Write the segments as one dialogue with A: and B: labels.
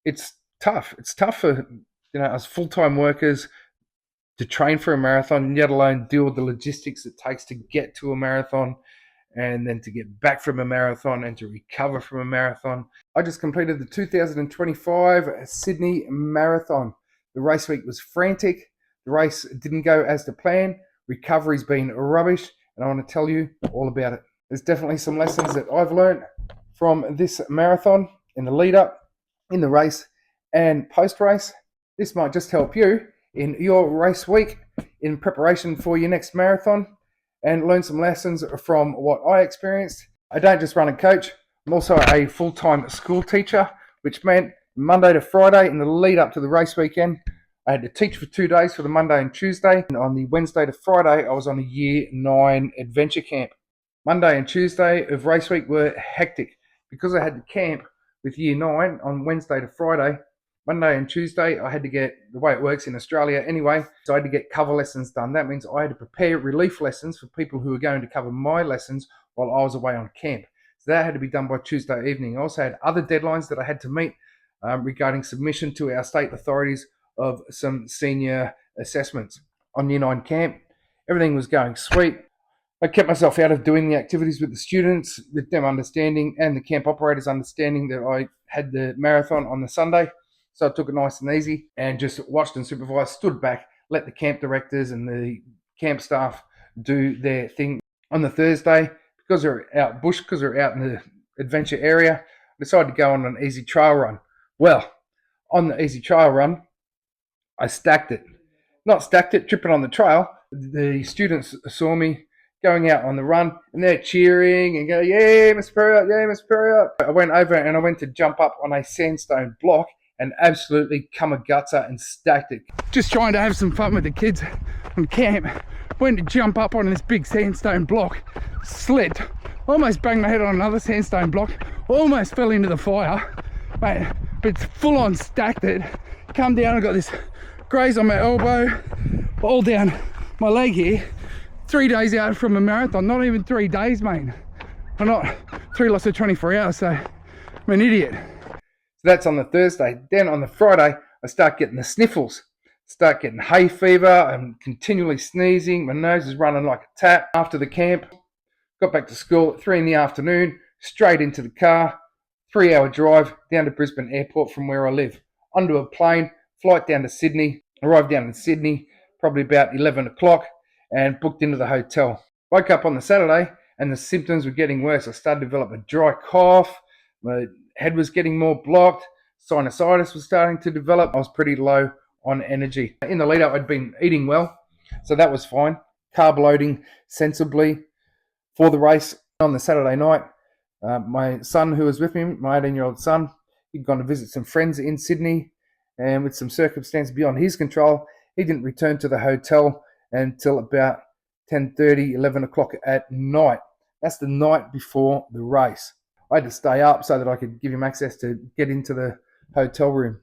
A: it's tough. It's tough for, us full-time workers to train for a marathon, let alone deal with the logistics it takes to get to a marathon and then to get back from a marathon and to recover from a marathon. I just completed the 2025 Sydney Marathon. The race week was frantic. The race didn't go as to plan. Recovery's been rubbish, and I want to tell you all about it. There's definitely some lessons that I've learned from this marathon in the lead up, in the race, and post-race. This might just help you in your race week in preparation for your next marathon and learn some lessons from what I experienced. I don't just run and coach. I'm also a full-time school teacher, which meant Monday to Friday in the lead up to the race weekend, I had to teach for 2 days for the Monday and Tuesday. And on the Wednesday to Friday, I was on a Year 9 adventure camp. Monday and Tuesday of race week were hectic because I had to camp with Year 9 on Wednesday to Friday. Monday and Tuesday, I had to get, the way it works in Australia anyway, so I had to get cover lessons done. That means I had to prepare relief lessons for people who were going to cover my lessons while I was away on camp. So that had to be done by Tuesday evening. I also had other deadlines that I had to meet regarding submission to our state authorities of some senior assessments. On Year 9 camp, everything was going sweet. I kept myself out of doing the activities with the students, with them understanding and the camp operators understanding that I had the marathon on the Sunday. So I took it nice and easy and just watched and supervised, stood back, let the camp directors and the camp staff do their thing. On the Thursday, because they're out bush, because they're out in the adventure area, I decided to go on an easy trail run. Well, on the easy trail run, I stacked it. Not stacked it, tripping on the trail. The students saw me going out on the run and they're cheering and go, "Yeah, Mr. Perriott, yeah, Mr. Perriott." I went over and I went to jump up on a sandstone block and absolutely come a gutser and stacked it. Just trying to have some fun with the kids on camp. Went to jump up on this big sandstone block, slipped, almost banged my head on another sandstone block, almost fell into the fire, mate, but full on stacked it. Come down, I got this graze on my elbow, all down my leg here. 3 days out from a marathon, not even 3 days, mate. I'm not 3 lots of 24 hours, so I'm an idiot. So that's on the Thursday. Then on the Friday, I start getting the sniffles, start getting hay fever. I'm continually sneezing. My nose is running like a tap. After the camp, got back to school at 3 in the afternoon, straight into the car, 3-hour drive down to Brisbane Airport from where I live. Onto a plane, flight down to Sydney, arrived down in Sydney, probably about 11 o'clock, and booked into the hotel. Woke up on the Saturday and the symptoms were getting worse. I started to develop a dry cough. My head was getting more blocked. Sinusitis was starting to develop. I was pretty low on energy. In the lead up, I'd been eating well, so that was fine. Carb loading sensibly for the race. On the Saturday night, my son who was with me, my 18-year-old son, he'd gone to visit some friends in Sydney, and with some circumstance beyond his control, he didn't return to the hotel until about 10:30, 11 o'clock at night. That's the night before the race. I had to stay up so that I could give him access to get into the hotel room.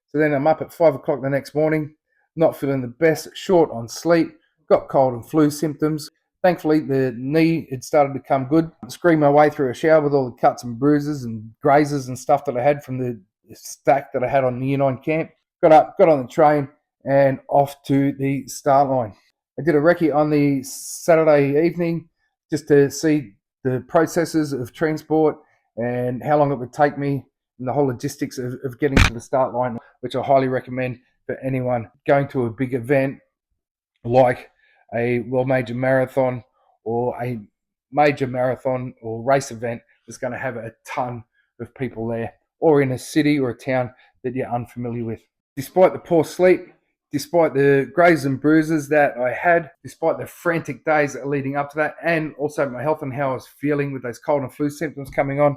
A: So then I'm up at 5 o'clock the next morning, not feeling the best, short on sleep, got cold and flu symptoms. Thankfully, the knee had started to come good. Screamed my way through a shower with all the cuts and bruises and grazes and stuff that I had from the stack that I had on Year 9 camp. Got up, got on the train, and off to the start line. I did a recce on the Saturday evening just to see the processes of transport and how long it would take me and the whole logistics of getting to the start line, which I highly recommend for anyone going to a big event like a world major marathon or a major marathon or race event that's going to have a ton of people there, or in a city or a town that you're unfamiliar with. Despite the poor sleep, despite the grazes and bruises that I had, despite the frantic days leading up to that, and also my health and how I was feeling with those cold and flu symptoms coming on,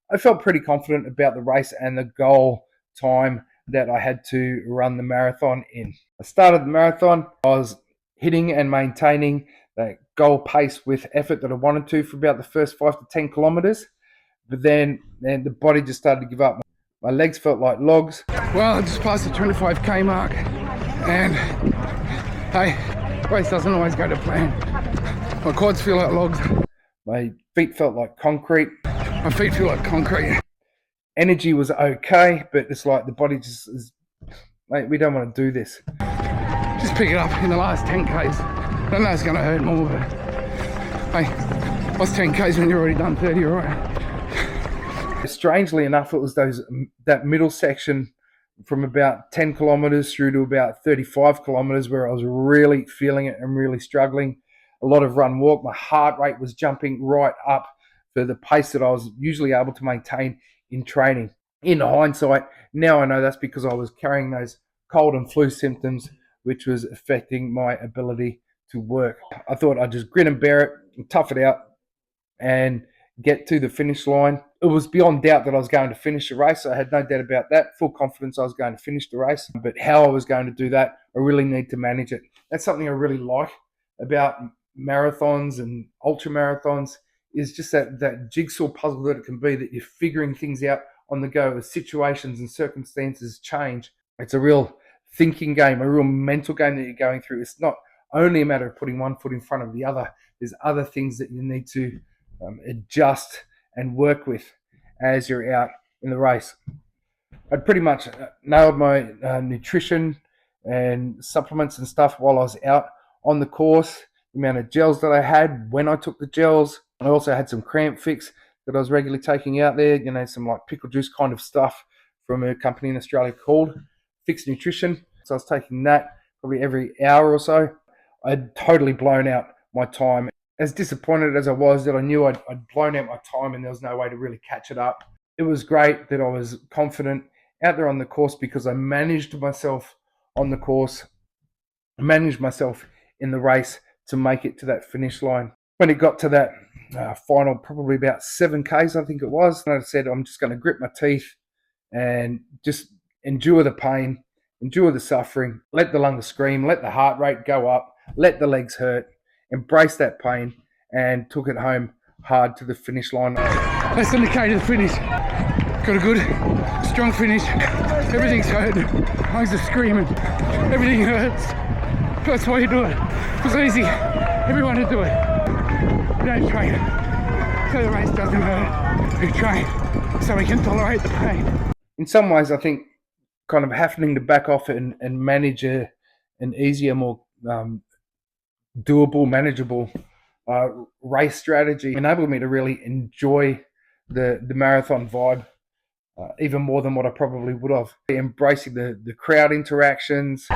A: I felt pretty confident about the race and the goal time that I had to run the marathon in. I started the marathon, I was hitting and maintaining that goal pace with effort that I wanted to for about the first 5 to 10 kilometers, but then the body just started to give up. My legs felt like logs. Well, I just passed the 25k mark, and hey, race doesn't always go to plan. My quads feel like logs. My feet felt like concrete. My feet feel like concrete. energy was okay, but it's like the body just is, mate, we don't want to do this. Just pick it up in the last 10 Ks. I know it's going to hurt more, but hey, what's 10 Ks when you're already done 30, all right? Strangely enough, it was that middle section from about 10 kilometers through to about 35 kilometers where I was really feeling it and really struggling. A lot of run walk. My heart rate was jumping right up for the pace that I was usually able to maintain in training. In hindsight, now I know that's because I was carrying those cold and flu symptoms, which was affecting my ability to work. I thought I'd just grin and bear it and tough it out and get to the finish line. It was beyond doubt that I was going to finish the race. I had no doubt about that. Full confidence I was going to finish the race. But how I was going to do that, I really need to manage it. That's something I really like about marathons and ultra marathons, is just that jigsaw puzzle that it can be, that you're figuring things out on the go as situations and circumstances change. It's a real thinking game, a real mental game that you're going through. It's not only a matter of putting one foot in front of the other. There's other things that you need to adjust and work with as you're out in the race. I'd pretty much nailed my nutrition and supplements and stuff while I was out on the course. The amount of gels that I had when I took the gels. I also had some cramp fix that I was regularly taking out there, some like pickle juice kind of stuff from a company in Australia called Fix Nutrition. So I was taking that probably every hour or so. I'd totally blown out my time. As disappointed as I was that I knew I'd blown out my time and there was no way to really catch it up, it was great that I was confident out there on the course because I managed myself on the course, managed myself in the race to make it to that finish line. When it got to that final, probably about 7 Ks, I think it was, and I said, I'm just going to grip my teeth and just endure the pain, endure the suffering, let the lungs scream, let the heart rate go up, let the legs hurt, embrace that pain, and took it home hard to the finish line. Less than a K to the finish. Got a good, strong finish. Everything's hurt. Lungs are screaming. Everything hurts. That's why you do it. It's easy. Everyone would do it. You don't train so the race doesn't hurt. We train so we can tolerate the pain. In some ways, I think kind of having to back off and manage an easier, more doable, manageable race strategy enabled me to really enjoy the marathon vibe even more than what I probably would have. Embracing the crowd interactions,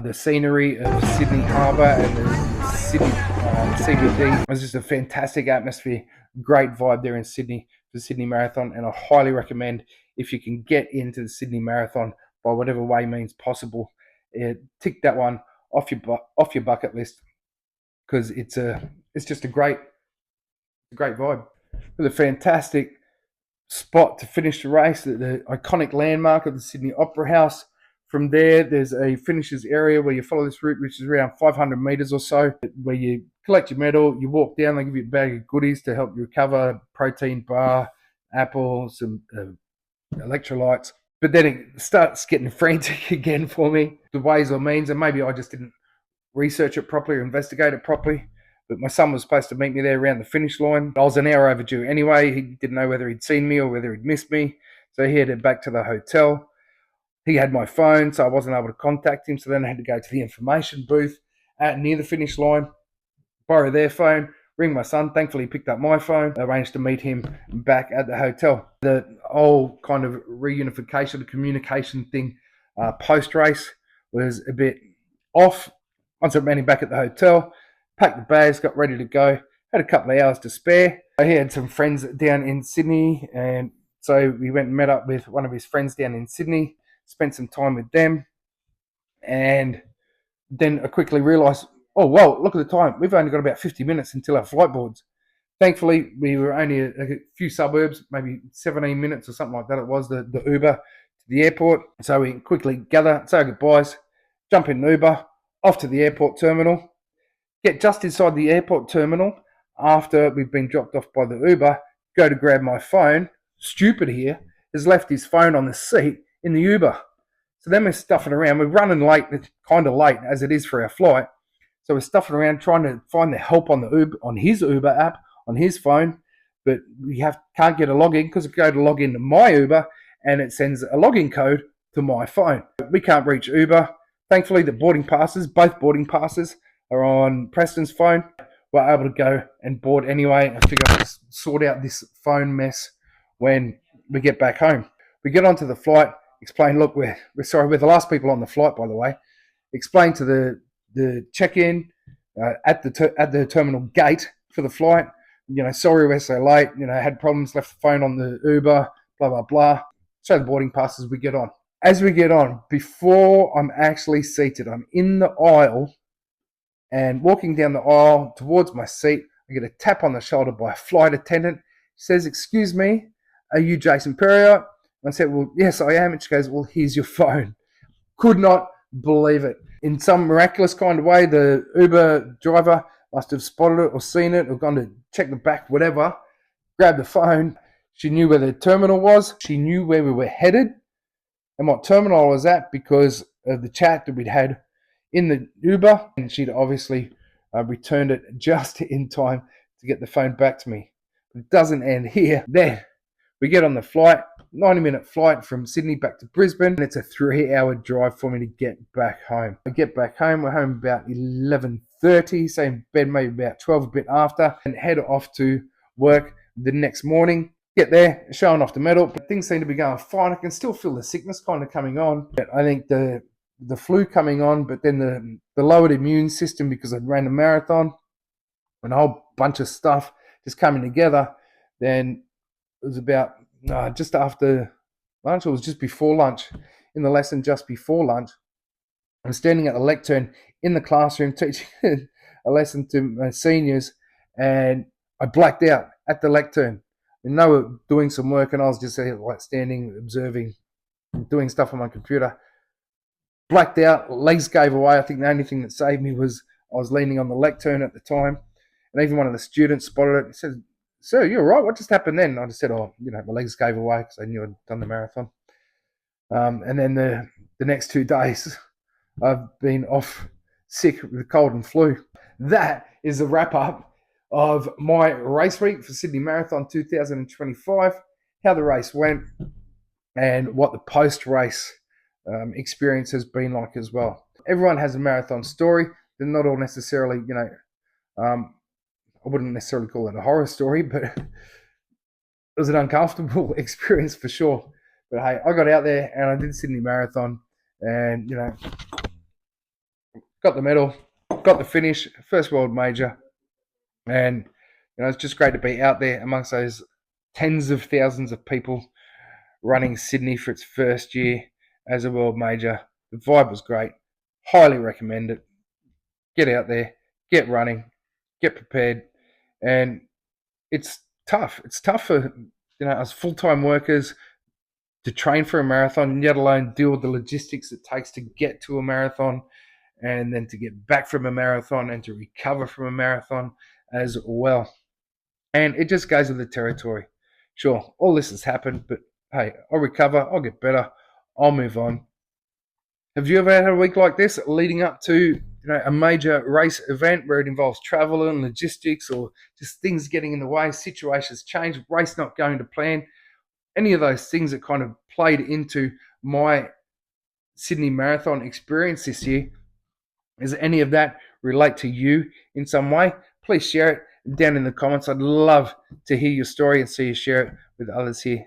A: the scenery of Sydney Harbour and the Sydney CBD. It was just a fantastic atmosphere, great vibe there in Sydney for the Sydney Marathon, and I highly recommend, if you can get into the Sydney Marathon by whatever way means possible, tick that one off your bucket list, because it's just a great vibe. With a fantastic spot to finish the race, the iconic landmark of the Sydney Opera House. From there, there's a finishers area where you follow this route, which is around 500 metres or so, where you collect your medal, you walk down, they give you a bag of goodies to help you recover, protein bar, apple, some electrolytes. But then it starts getting frantic again for me, the ways or means, and maybe I just didn't research it properly or investigate it properly. But my son was supposed to meet me there around the finish line. I was an hour overdue anyway. He didn't know whether he'd seen me or whether he'd missed me. So he headed back to the hotel. He had my phone, so I wasn't able to contact him. So then I had to go to the information booth near the finish line, borrow their phone, ring my son. Thankfully, he picked up my phone. I arranged to meet him back at the hotel. The whole kind of reunification, the communication thing post-race was a bit off. Once I met him back at the hotel, packed the bags, got ready to go. Had a couple of hours to spare. He had some friends down in Sydney, and so we went and met up with one of his friends down in Sydney, spent some time with them, and then I quickly realised, oh, well, look at the time. We've only got about 50 minutes until our flight boards. Thankfully, we were only a few suburbs, maybe 17 minutes or something like that. It was the Uber to the airport. So we quickly gather, say our goodbyes, jump in the Uber, off to the airport terminal, get just inside the airport terminal after we've been dropped off by the Uber, go to grab my phone. Stupid here has left his phone on the seat in the Uber. So then we're stuffing around. We're running late. It's kind of late as it is for our flight. So we're stuffing around trying to find the help on the Uber, on his Uber app, on his phone. but we can't get a login because I go to log into my Uber and it sends a login code to my phone. We can't reach Uber. Thankfully, both boarding passes are on Preston's phone. We're able to go and board anyway and figure out sort out this phone mess when we get back home. We get onto the flight, explain, look, we're sorry, we're the last people on the flight, by the way. Explain to the check-in at the terminal gate for the flight, sorry we're so late, had problems, left the phone on the Uber, blah, blah, blah. Show the boarding passes, we get on. As we get on, before I'm actually seated, I'm in the aisle and walking down the aisle towards my seat. I get a tap on the shoulder by a flight attendant. She says, "Excuse me, are you Jason Perriott?" I said, "Well, yes, I am." And she goes, "Well, here's your phone." Could not believe it. In some miraculous kind of way, the Uber driver must have spotted it or seen it or gone to check the back, whatever, grabbed the phone. She knew where the terminal was. She knew where we were headed and what terminal I was at because of the chat that we'd had in the Uber. And she'd obviously returned it just in time to get the phone back to me. It doesn't end here. Then we get on the flight, 90-minute flight from Sydney back to Brisbane, and it's a 3-hour drive for me to get back home. I get back home, we're home about 11:30, so in bed maybe about 12 a bit after, and head off to work the next morning. Get there, showing off the medal, but things seem to be going fine. I can still feel the sickness kind of coming on. But I think the flu coming on, but then the lowered immune system because I ran a marathon and a whole bunch of stuff just coming together. Then it was about just after lunch, or it was just before lunch, in the lesson just before lunch. I'm standing at the lectern in the classroom teaching a lesson to my seniors, and I blacked out at the lectern. And they were doing some work, and I was just like standing, observing, doing stuff on my computer. Blacked out, legs gave away. I think the only thing that saved me was I was leaning on the lectern at the time, and even one of the students spotted it. He said, "Sir, you're right. What just happened then?" And I just said, "Oh, my legs gave away because I knew I'd done the marathon." And then the next 2 days, I've been off sick with a cold and flu. That is the wrap up of my race week for Sydney Marathon 2025, how the race went, and what the post-race experience has been like as well. Everyone has a marathon story. They're not all necessarily, I wouldn't necessarily call it a horror story, but it was an uncomfortable experience for sure. But hey, I got out there and I did Sydney Marathon and, got the medal, got the finish, first world major. And, it's just great to be out there amongst those tens of thousands of people running Sydney for its first year as a world major. The vibe was great. Highly recommend it. Get out there, get running, get prepared. And it's tough. It's tough for, us full-time workers to train for a marathon, yet alone deal with the logistics it takes to get to a marathon and then to get back from a marathon and to recover from a marathon as well. And it just goes with the territory. Sure, all this has happened, but hey, I'll recover, I'll get better, I'll move on. Have you ever had a week like this leading up to a major race event where it involves travel and logistics or just things getting in the way, situations change, race not going to plan, any of those things that kind of played into my Sydney Marathon experience this year? Does any of that relate to you in some way? Please share it down in the comments. I'd love to hear your story and see you share it with others here.